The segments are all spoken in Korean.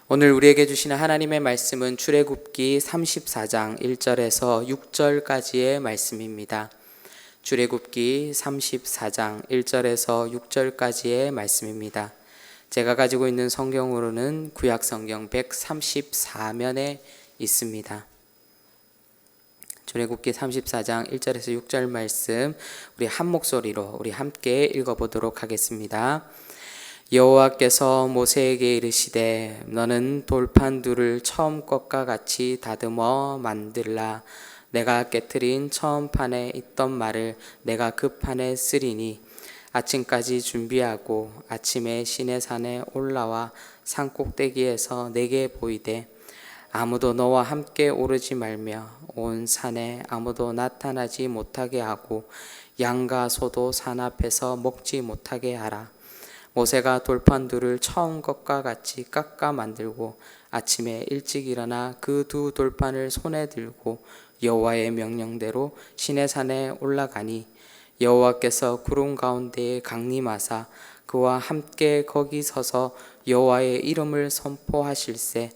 오늘 우리에게 주시는 하나님의 말씀은 출애굽기 34장 1절에서 6절까지의 말씀입니다. 출애굽기 34장 1절에서 6절까지의 말씀입니다. 제가 가지고 있는 성경으로는 구약 성경 134면에 있습니다. 출애굽기 34장 1절에서 6절 말씀 우리 한 목소리로 우리 함께 읽어보도록 하겠습니다. 여호와께서 모세에게 이르시되 너는 돌판 둘을 처음 것과 같이 다듬어 만들라. 내가 깨트린 처음 판에 있던 말을 내가 그 판에 쓰리니 아침까지 준비하고 아침에 시내산에 올라와 산 꼭대기에서 내게 보이되 아무도 너와 함께 오르지 말며 온 산에 아무도 나타나지 못하게 하고 양과 소도 산 앞에서 먹지 못하게 하라. 모세가 돌판 둘을 처음 것과 같이 깎아 만들고 아침에 일찍 일어나 그 두 돌판을 손에 들고 여호와의 명령대로 시내산에 올라가니 여호와께서 구름 가운데에 강림하사 그와 함께 거기 서서 여호와의 이름을 선포하실세.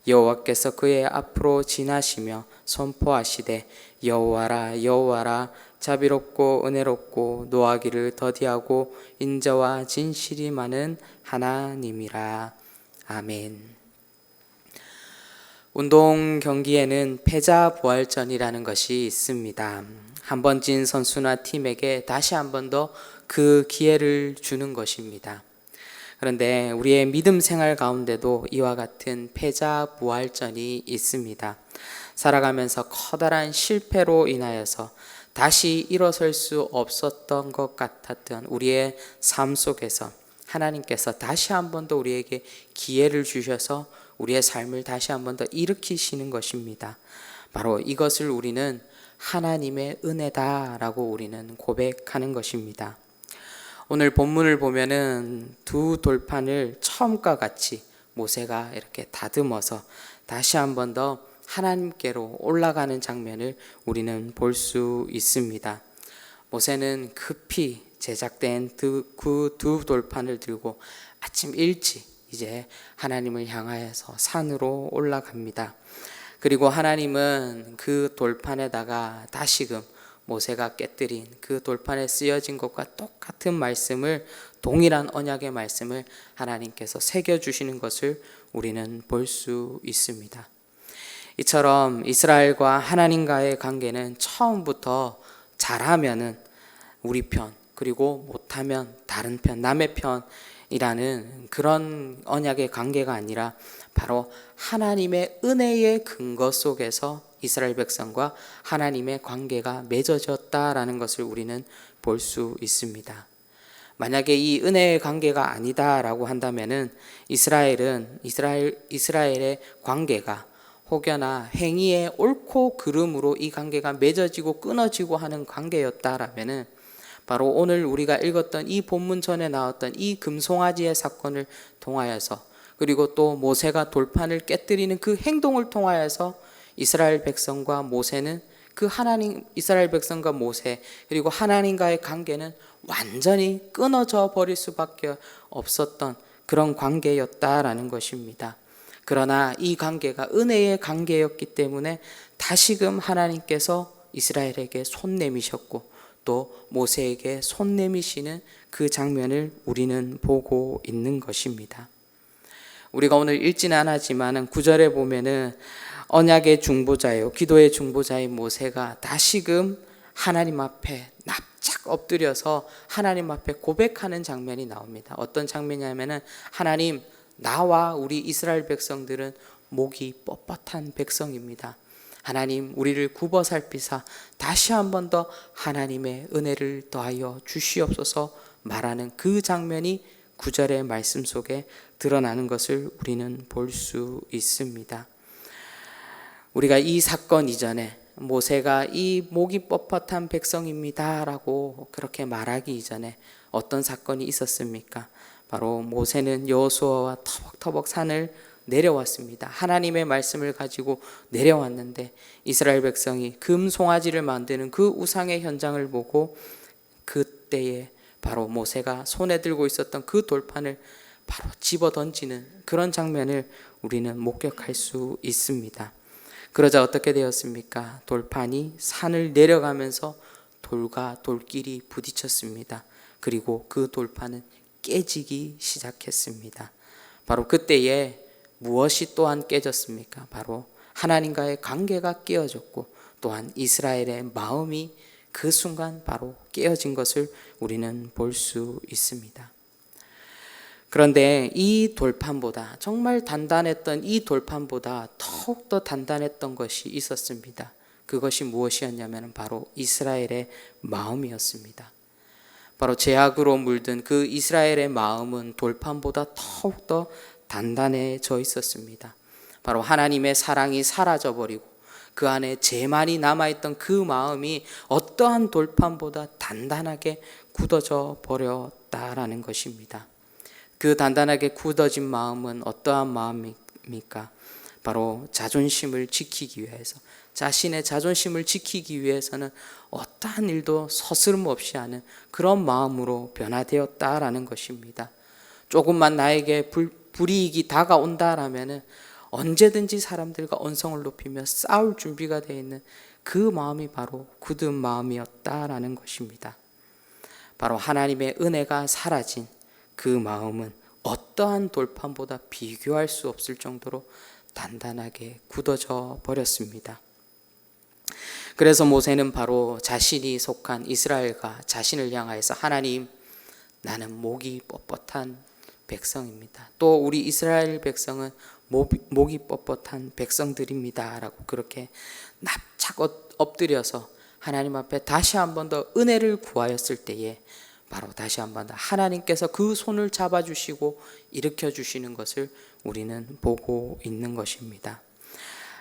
여호와께서 그의 앞으로 지나시며 선포하시되 여호와라 여호와라 자비롭고 은혜롭고 노하기를 더디하고 인자와 진실이 많은 하나님이라. 아멘. 운동 경기에는 패자 부활전이라는 것이 있습니다. 한 번 진 선수나 팀에게 다시 한 번 더 그 기회를 주는 것입니다. 그런데 우리의 믿음 생활 가운데도 이와 같은 패자 부활전이 있습니다. 살아가면서 커다란 실패로 인하여서 다시 일어설 수 없었던 것 같았던 우리의 삶 속에서 하나님께서 다시 한 번 더 우리에게 기회를 주셔서 우리의 삶을 다시 한 번 더 일으키시는 것입니다. 바로 이것을 우리는 하나님의 은혜다라고 우리는 고백하는 것입니다. 오늘 본문을 보면은 두 돌판을 처음과 같이 모세가 이렇게 다듬어서 다시 한 번 더 하나님께로 올라가는 장면을 우리는 볼 수 있습니다. 모세는 급히 제작된 그 두 돌판을 들고 아침 일찍 이제 하나님을 향하여서 산으로 올라갑니다. 그리고 하나님은 그 돌판에다가 다시금 모세가 깨뜨린 그 돌판에 쓰여진 것과 똑같은 말씀을, 동일한 언약의 말씀을 하나님께서 새겨주시는 것을 우리는 볼 수 있습니다. 이처럼 이스라엘과 하나님과의 관계는 처음부터 잘하면은 우리 편, 그리고 못하면 다른 편, 남의 편이라는 그런 언약의 관계가 아니라 바로 하나님의 은혜의 근거 속에서 이스라엘 백성과 하나님의 관계가 맺어졌다라는 것을 우리는 볼 수 있습니다. 만약에 이 은혜의 관계가 아니다라고 한다면은 이스라엘의 관계가 혹여나 행위의 옳고 그름으로 이 관계가 맺어지고 끊어지고 하는 관계였다라면은 바로 오늘 우리가 읽었던 이 본문 전에 나왔던 이 금송아지의 사건을 통하여서, 그리고 또 모세가 돌판을 깨뜨리는 그 행동을 통하여서 이스라엘 백성과 모세는 이스라엘 백성과 모세 그리고 하나님과의 관계는 완전히 끊어져 버릴 수밖에 없었던 그런 관계였다라는 것입니다. 그러나 이 관계가 은혜의 관계였기 때문에 다시금 하나님께서 이스라엘에게 손 내미셨고 또 모세에게 손 내미시는 그 장면을 우리는 보고 있는 것입니다. 우리가 오늘 읽지는 않았지만 9절에 보면은 언약의 중보자요, 기도의 중보자인 모세가 다시금 하나님 앞에 납작 엎드려서 하나님 앞에 고백하는 장면이 나옵니다. 어떤 장면이냐면은 하나님, 나와 우리 이스라엘 백성들은 목이 뻣뻣한 백성입니다. 하나님, 우리를 굽어 살피사 다시 한 번 더 하나님의 은혜를 더하여 주시옵소서 말하는 그 장면이 9절의 말씀 속에 드러나는 것을 우리는 볼 수 있습니다. 우리가 이 사건 이전에 모세가 이 목이 뻣뻣한 백성입니다 라고 그렇게 말하기 이전에 어떤 사건이 있었습니까? 바로 모세는 여호수아와 터벅터벅 산을 내려왔습니다. 하나님의 말씀을 가지고 내려왔는데 이스라엘 백성이 금송아지를 만드는 그 우상의 현장을 보고 그때에 바로 모세가 손에 들고 있었던 그 돌판을 바로 집어 던지는 그런 장면을 우리는 목격할 수 있습니다. 그러자 어떻게 되었습니까? 돌판이 산을 내려가면서 돌과 돌끼리 부딪혔습니다. 그리고 그 돌판은 깨지기 시작했습니다. 바로 그때에 무엇이 또한 깨졌습니까? 바로 하나님과의 관계가 깨어졌고 또한 이스라엘의 마음이 그 순간 바로 깨어진 것을 우리는 볼 수 있습니다. 그런데 이 돌판보다, 정말 단단했던 이 돌판보다 더욱더 단단했던 것이 있었습니다. 그것이 무엇이었냐면 바로 이스라엘의 마음이었습니다. 바로 죄악으로 물든 그 이스라엘의 마음은 돌판보다 더욱더 단단해져 있었습니다. 바로 하나님의 사랑이 사라져버리고 그 안에 죄만이 남아있던 그 마음이 어떠한 돌판보다 단단하게 굳어져 버렸다라는 것입니다. 그 단단하게 굳어진 마음은 어떠한 마음입니까? 바로 자존심을 지키기 위해서, 자신의 자존심을 지키기 위해서는 어떠한 일도 서스름 없이 하는 그런 마음으로 변화되었다라는 것입니다. 조금만 나에게 불이익이 다가온다라면 언제든지 사람들과 언성을 높이며 싸울 준비가 되어 있는 그 마음이 바로 굳은 마음이었다라는 것입니다. 바로 하나님의 은혜가 사라진 그 마음은 어떠한 돌판보다 비교할 수 없을 정도로 단단하게 굳어져 버렸습니다. 그래서 모세는 바로 자신이 속한 이스라엘과 자신을 향하여서 하나님, 나는 목이 뻣뻣한 백성입니다. 또 우리 이스라엘 백성은 목이 뻣뻣한 백성들입니다 라고 그렇게 납작 엎드려서 하나님 앞에 다시 한 번 더 은혜를 구하였을 때에 바로 다시 한 번 더 하나님께서 그 손을 잡아주시고 일으켜주시는 것을 우리는 보고 있는 것입니다.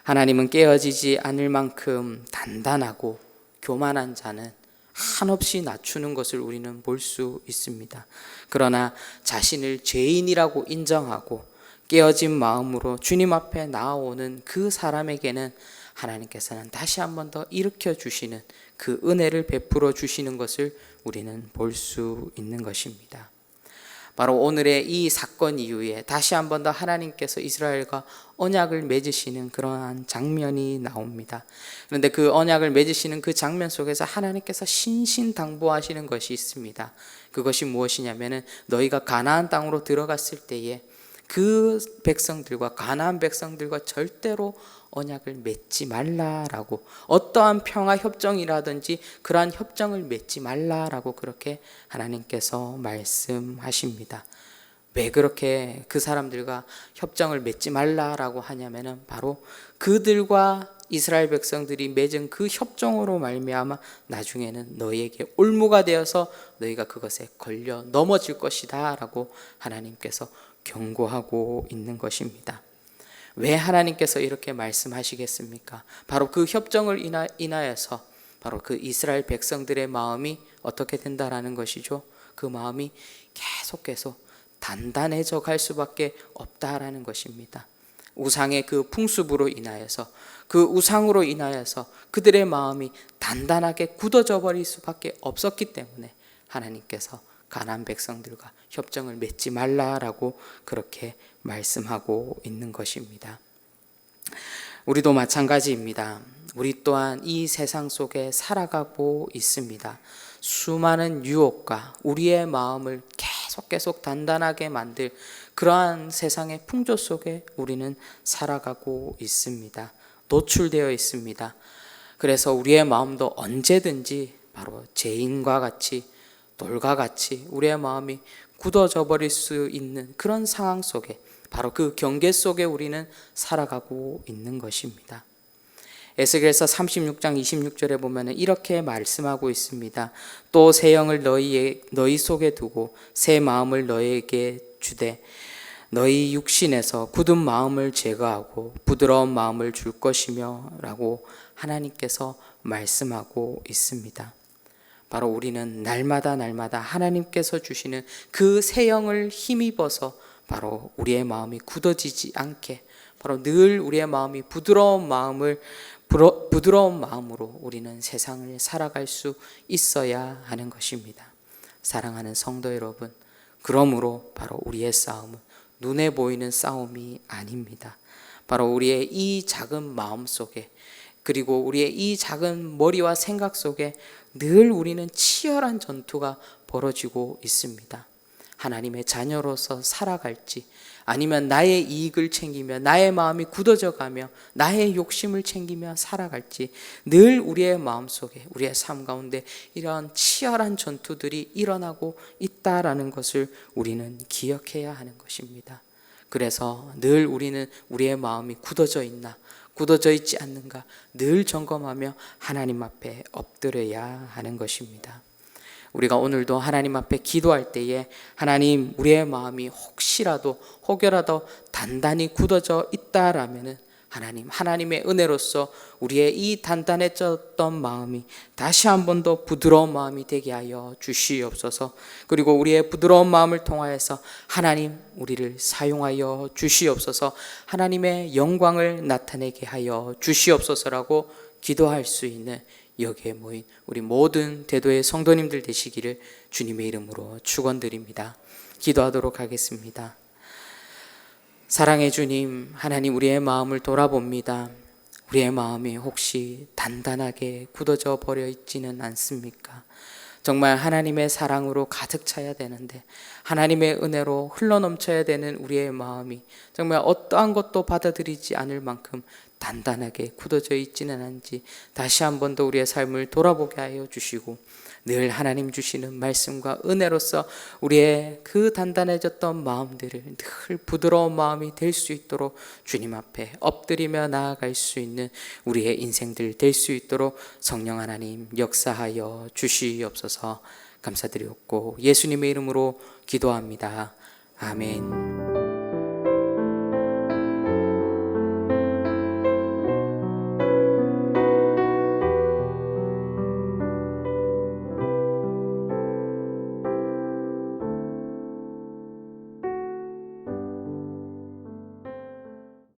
하나님은 깨어지지 않을 만큼 단단하고 교만한 자는 한없이 낮추는 것을 우리는 볼 수 있습니다. 그러나 자신을 죄인이라고 인정하고 깨어진 마음으로 주님 앞에 나아오는 그 사람에게는 하나님께서는 다시 한 번 더 일으켜 주시는 그 은혜를 베풀어 주시는 것을 우리는 볼 수 있는 것입니다. 바로 오늘의 이 사건 이후에 다시 한 번 더 하나님께서 이스라엘과 언약을 맺으시는 그러한 장면이 나옵니다. 그런데 그 언약을 맺으시는 그 장면 속에서 하나님께서 신신당부하시는 것이 있습니다. 그것이 무엇이냐면은 너희가 가나안 땅으로 들어갔을 때에 그 백성들과 가나안 백성들과 절대로 언약을 맺지 말라라고, 어떠한 평화 협정이라든지 그러한 협정을 맺지 말라라고 그렇게 하나님께서 말씀하십니다. 왜 그렇게 그 사람들과 협정을 맺지 말라라고 하냐면은 바로 그들과 이스라엘 백성들이 맺은 그 협정으로 말미암아 나중에는 너희에게 올무가 되어서 너희가 그것에 걸려 넘어질 것이다 라고 하나님께서 경고하고 있는 것입니다. 왜 하나님께서 이렇게 말씀하시겠습니까? 바로 그 협정을 인하여서 바로 그 이스라엘 백성들의 마음이 어떻게 된다라는 것이죠. 그 마음이 계속 단단해져 갈 수밖에 없다라는 것입니다. 우상의 그 풍습으로 인하여서, 그 우상으로 인하여서 그들의 마음이 단단하게 굳어져 버릴 수밖에 없었기 때문에 하나님께서 가나안 백성들과 협정을 맺지 말라라고 그렇게 말씀하고 있는 것입니다. 우리도 마찬가지입니다. 우리 또한 이 세상 속에 살아가고 있습니다. 수많은 유혹과 우리의 마음을 계속 단단하게 만들 그러한 세상의 풍조 속에 우리는 살아가고 있습니다. 노출되어 있습니다. 그래서 우리의 마음도 언제든지 바로 죄인과 같이, 돌과 같이 우리의 마음이 굳어져 버릴 수 있는 그런 상황 속에, 바로 그 경계 속에 우리는 살아가고 있는 것입니다. 에스겔서 36장 26절에 보면 이렇게 말씀하고 있습니다. 또 새 영을 너희 속에 두고 새 마음을 너희에게 주되 너희 육신에서 굳은 마음을 제거하고 부드러운 마음을 줄 것이며 라고 하나님께서 말씀하고 있습니다. 바로 우리는 날마다 하나님께서 주시는 그 새 영을 힘입어서 바로 우리의 마음이 굳어지지 않게, 바로 늘 우리의 마음이 부드러운 마음으로 우리는 세상을 살아갈 수 있어야 하는 것입니다. 사랑하는 성도 여러분, 그러므로 바로 우리의 싸움은 눈에 보이는 싸움이 아닙니다. 바로 우리의 이 작은 마음 속에, 그리고 우리의 이 작은 머리와 생각 속에 늘 우리는 치열한 전투가 벌어지고 있습니다. 하나님의 자녀로서 살아갈지, 아니면 나의 이익을 챙기며 나의 마음이 굳어져 가며 나의 욕심을 챙기며 살아갈지, 늘 우리의 마음속에, 우리의 삶 가운데 이러한 치열한 전투들이 일어나고 있다라는 것을 우리는 기억해야 하는 것입니다. 그래서 늘 우리는 우리의 마음이 굳어져 있나, 굳어져 있지 않는가 늘 점검하며 하나님 앞에 엎드려야 하는 것입니다. 우리가 오늘도 하나님 앞에 기도할 때에 하나님, 우리의 마음이 혹여라도 단단히 굳어져 있다라면은 하나님의 은혜로서 우리의 이 단단해졌던 마음이 다시 한 번 더 부드러운 마음이 되게 하여 주시옵소서. 그리고 우리의 부드러운 마음을 통하여서 하나님, 우리를 사용하여 주시옵소서. 하나님의 영광을 나타내게 하여 주시옵소서라고 기도할 수 있는 여기에 모인 우리 모든 대도의 성도님들 되시기를 주님의 이름으로 축원드립니다. 기도하도록 하겠습니다. 사랑의 주님, 하나님, 우리의 마음을 돌아봅니다. 우리의 마음이 혹시 단단하게 굳어져 버려 있지는 않습니까? 정말 하나님의 사랑으로 가득 차야 되는데, 하나님의 은혜로 흘러넘쳐야 되는 우리의 마음이 정말 어떠한 것도 받아들이지 않을 만큼 단단하게 굳어져 있지는 않은지 다시 한 번 더 우리의 삶을 돌아보게 하여 주시고, 늘 하나님 주시는 말씀과 은혜로서 우리의 그 단단해졌던 마음들을 늘 부드러운 마음이 될 수 있도록 주님 앞에 엎드리며 나아갈 수 있는 우리의 인생들 될 수 있도록 성령 하나님 역사하여 주시옵소서. 감사드리옵고 예수님의 이름으로 기도합니다. 아멘.